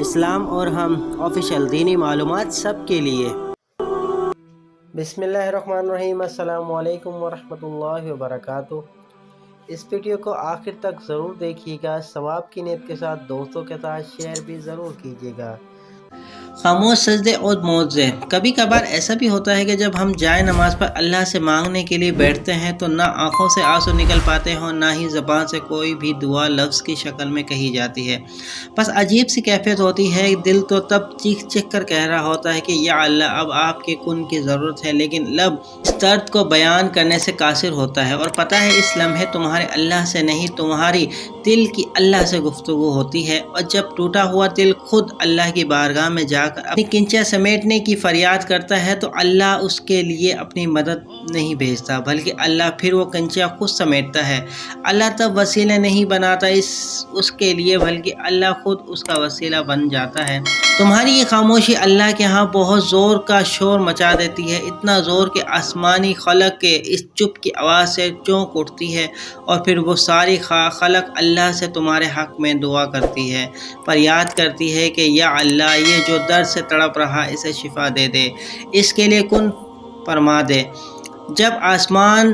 اسلام اور ہم آفیشیل دینی معلومات سب کے لیے۔ بسم اللہ الرحمن الرحیم۔ السلام علیکم ورحمۃ اللہ وبرکاتہ۔ اس ویڈیو کو آخر تک ضرور دیکھیے گا، ثواب کی نیت کے ساتھ دوستوں کے ساتھ شیئر بھی ضرور کیجیے گا۔ خاموش سجدے اور معجزے۔ کبھی کبھار ایسا بھی ہوتا ہے کہ جب ہم جائے نماز پر اللہ سے مانگنے کے لیے بیٹھتے ہیں تو نہ آنکھوں سے آنسو نکل پاتے ہوں، نہ ہی زبان سے کوئی بھی دعا لفظ کی شکل میں کہی جاتی ہے۔ بس عجیب سی کیفیت ہوتی ہے، دل تو تب چیخ چیخ کر کہہ رہا ہوتا ہے کہ یا اللہ اب آپ کے کن کی ضرورت ہے، لیکن لب اس درد کو بیان کرنے سے قاصر ہوتا ہے۔ اور پتہ ہے اس لمحے تمہارے اللہ سے نہیں، تمہاری دل کی اللہ سے گفتگو ہوتی ہے، اور جب ٹوٹا ہوا دل خود اللہ کی بارگاہ میں جا کر اپنی کنچیاں سمیٹنے کی فریاد کرتا ہے تو اللہ اس کے لیے اپنی مدد نہیں بھیجتا، بلکہ اللہ پھر وہ کنچیاں خود سمیٹتا ہے۔ اللہ تب وسیلہ نہیں بناتا اس کے لیے، بلکہ اللہ خود اس کا وسیلہ بن جاتا ہے۔ تمہاری یہ خاموشی اللہ کے ہاں بہت زور کا شور مچا دیتی ہے، اتنا زور کہ آسمانی خلق کے اس چپ کی آواز سے چونک اٹھتی ہے، اور پھر وہ ساری خلق اللہ سے تمہارے حق میں دعا کرتی ہے، فریاد کرتی ہے کہ یا اللہ یہ جو درد سے تڑپ رہا اسے شفا دے دے، اس کے لیے کن فرما دے۔ جب آسمان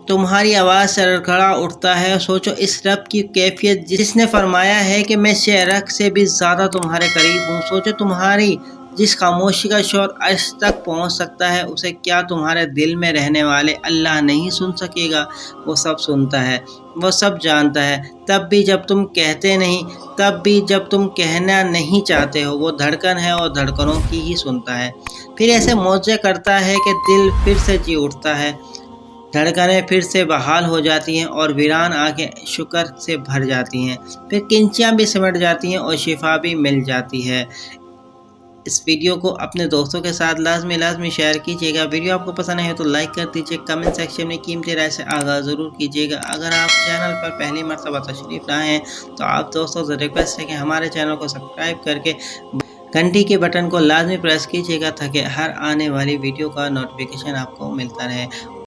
تمہاری آواز سے لڑکھڑا اٹھتا ہے، سوچو اس رب کی کیفیت جس نے فرمایا ہے کہ میں شہرک سے بھی زیادہ تمہارے قریب ہوں۔ سوچو تمہاری جس خاموشی کا شور عرش تک پہنچ سکتا ہے، اسے کیا تمہارے دل میں رہنے والے اللہ نہیں سن سکے گا؟ وہ سب سنتا ہے، وہ سب جانتا ہے، تب بھی جب تم کہتے نہیں، تب بھی جب تم کہنا نہیں چاہتے ہو، وہ دھڑکن ہے اور دھڑکنوں کی ہی سنتا ہے۔ پھر ایسے معجزے کرتا ہے کہ دل پھر سے جی اٹھتا ہے، دھڑکنیں پھر سے بحال ہو جاتی ہیں، اور ویران آنکھیں شکر سے بھر جاتی ہیں، پھر کنچیاں بھی سمٹ جاتی ہیں اور شفا بھی مل جاتی ہے۔ اس ویڈیو کو اپنے دوستوں کے ساتھ لازمی شیئر کیجیے گا۔ ویڈیو آپ کو پسند ہے تو لائک کر دیجیے، کمنٹ سیکشن میں قیمتی رائے سے آغاز ضرور کیجیے گا۔ اگر آپ چینل پر پہلی مرتبہ تشریف لائے ہیں تو آپ دوستوں سے ریکویسٹ ہے کہ ہمارے چینل کو سبسکرائب کر کے گھنٹی کے بٹن کو لازمی پریس کیجیے گا تاکہ ہر آنے والی ویڈیو کا نوٹیفیکیشن آپ کو ملتا رہے۔